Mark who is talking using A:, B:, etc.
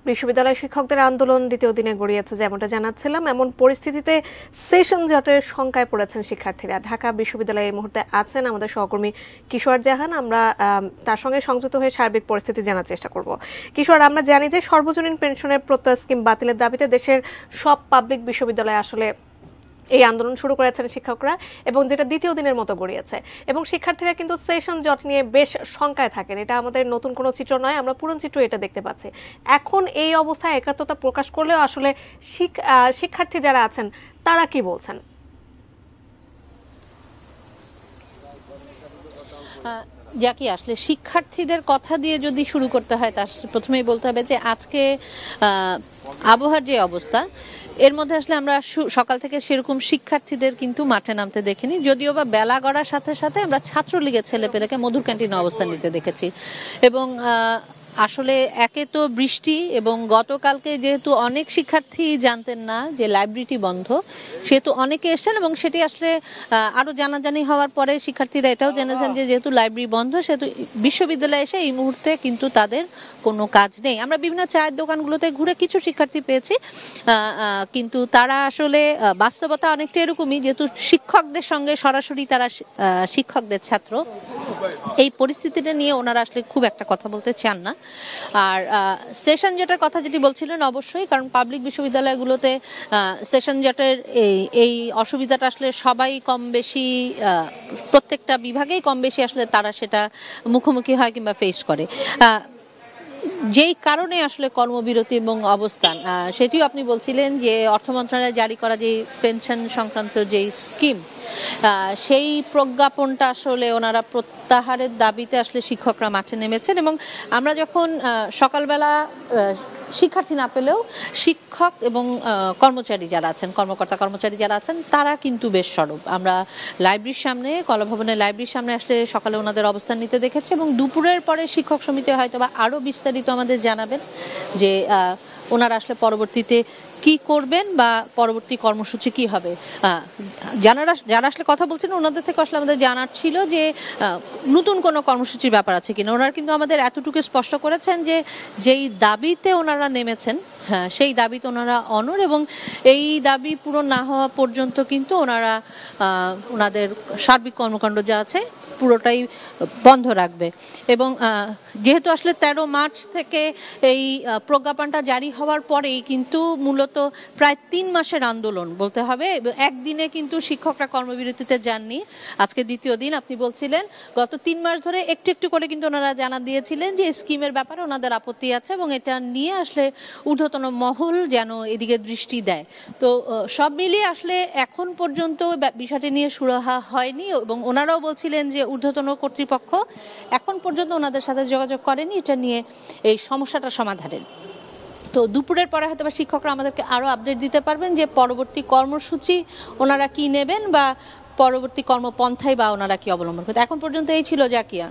A: বিশ্ববিদ্যালয় শিক্ষকদের আন্দোলন দ্বিতীয় দিনে গড়িয়েছে, যেমনটা জানাচ্ছিলাম। এমন পরিস্থিতিতে সেশন জটের শঙ্কায় পড়েছেন শিক্ষার্থীরা। ঢাকা বিশ্ববিদ্যালয়ে এই মুহূর্তে আছেন আমাদের সহকর্মী কিশোর জাহান। আমরা তার সঙ্গে সংযুক্ত হয়ে সার্বিক পরিস্থিতি জানার চেষ্টা করব। কিশোর, আমরা জানি যে সর্বজনীন পেনশনের প্রত্যয় স্কিম বাতিলের দাবিতে দেশের সব পাবলিক বিশ্ববিদ্যালয়ে আসলে এই আন্দোলন শুরু করেছেন শিক্ষকরা, এবং যেটা দ্বিতীয় দিনের মতো গড়িয়েছে। এবং শিক্ষার্থীরা কিন্তু সেশন জট নিয়ে বেশ শঙ্কায় থাকেন। এটা আমাদের নতুন কোনো চিত্র নয়, আমরা পুরনো চিত্র এটা দেখতে পাচ্ছি। এখন এই অবস্থায় একাত্মতা প্রকাশ করলেও আসলে শিক্ষার্থী যারা আছেন তারা কি বলছেন?
B: যাকে আসলে শিক্ষার্থীদের কথা দিয়ে যদি শুরু করতে হয়, তার প্রথমেই বলতে হবে যে আজকে আবহাওয়ার যে অবস্থা, এর মধ্যে আসলে আমরা সকাল থেকে সেরকম শিক্ষার্থীদের কিন্তু মাঠে নামতে দেখিনি। যদিও বা বেলা গড়ার সাথে সাথে আমরা ছাত্রলীগের ছেলেপেলেকে মধুর ক্যান্টিনে অবস্থান নিতে দেখেছি। এবং আসলে একে তো বৃষ্টি, এবং গতকালকে যেহেতু অনেক শিক্ষার্থী জানতেন না যে লাইব্রেরিটি বন্ধ, সেহেতু অনেকে এসেছেন, এবং সেটি আসলে আরও জানাজানি হওয়ার পরে শিক্ষার্থীরা এটাও জেনেছেন যে যেহেতু লাইব্রেরি বন্ধ, সেহেতু বিশ্ববিদ্যালয়ে এসে এই মুহূর্তে কিন্তু তাদের কোনো কাজ নেই। আমরা বিভিন্ন চায়ের দোকানগুলোতে ঘুরে কিছু শিক্ষার্থী পেয়েছি, কিন্তু তারা আসলে বাস্তবতা অনেকটা এরকমই, যেহেতু শিক্ষকদের সঙ্গে সরাসরি তারা শিক্ষকদের ছাত্র, এই পরিস্থিতিটা নিয়ে ওনারা আসলে খুব একটা কথা বলতে চান না। আর সেশন জটের কথা যেটি বলছিলেন, অবশ্যই, কারণ পাবলিক বিশ্ববিদ্যালয়গুলোতে সেশন জটের এই অসুবিধাটা আসলে সবাই কম বেশি, প্রত্যেকটা বিভাগেই কম বেশি আসলে তারা সেটা মুখোমুখি হয় কিংবা ফেস করে। যেই কারণে আসলে কর্মবিরতি এবং অবস্থান, সেটিও আপনি বলছিলেন যে অর্থ মন্ত্রণালয় জারি করা যে পেনশন সংক্রান্ত যে স্কিম, সেই প্রজ্ঞাপনটা আসলে ওনারা প্রত্যাহারের দাবিতে আসলে শিক্ষকরা মাঠে নেমেছেন। এবং আমরা যখন সকালবেলা শিক্ষার্থী না পেলেও শিক্ষক এবং কর্মচারী যারা আছেন, কর্মকর্তা কর্মচারী যারা আছেন, তারা কিন্তু বেশ সরব। আমরা লাইব্রেরির সামনে, কলাভবনের লাইব্রেরির সামনে আসলে সকালে ওনাদের অবস্থান নিতে দেখেছি, এবং দুপুরের পরে শিক্ষক সমিতি হয়তো বা আরও বিস্তারিত আমাদের জানাবেন যে ওনারা আসলে পরবর্তীতে কি করবেন বা পরবর্তী কর্মসূচি কি হবে। যারা আসলে কথা বলছেন ওনাদের থেকে আসলে আমাদের জানার ছিল যে নতুন কোনো কর্মসূচির ব্যাপার আছে কিনা। ওনারা কিন্তু আমাদের এতটুকু স্পষ্ট করেছেন যে যেই দাবিতে ওনারা নেমেছেন, হ্যাঁ, সেই দাবিতে ওনারা অনড়, এবং এই দাবি পূরণ না হওয়া পর্যন্ত কিন্তু ওনারা ওনাদের সার্বিক কর্মকাণ্ড যা আছে পুরোটাই বন্ধ রাখবে। এবং যেহেতু আসলে 13 মার্চ থেকে এই প্রজ্ঞাপনটা জারি হওয়ার পরেই কিন্তু মূলত প্রায় 3 মাসের আন্দোলন বলতে হবে। একদিনে কিন্তু শিক্ষকরা কর্মবিরতিতে যাননি, আজকে দ্বিতীয় দিন। আপনি বলছিলেন গত 3 মাস ধরে একটু একটু করে কিন্তু ওনারা জানা দিয়েছিলেন যে স্কিমের ব্যাপারে ওনাদের আপত্তি আছে, এবং এটা নিয়ে আসলে ঊর্ধ্বতন মহল যেন এদিকে দৃষ্টি দেয়। তো সব মিলিয়ে আসলে এখন পর্যন্ত বিষয়টি নিয়ে সুরাহা হয়নি, এবং ওনারাও বলছিলেন যে ঊর্ধ্বতন কর্তৃপক্ষ এখন পর্যন্ত ওনাদের সাথে যোগাযোগ করেনি এটা নিয়ে এই সমস্যাটা সমাধানের। তো দুপুরের পরে হয়তো বা শিক্ষকরা আমাদেরকে আরও আপডেট দিতে পারবেন যে পরবর্তী কর্মসূচি ওনারা কি নেবেন বা পরবর্তী কর্মপন্থায় বা ওনারা কি অবলম্বন করবেন। এখন পর্যন্ত এই ছিল জাকিয়া।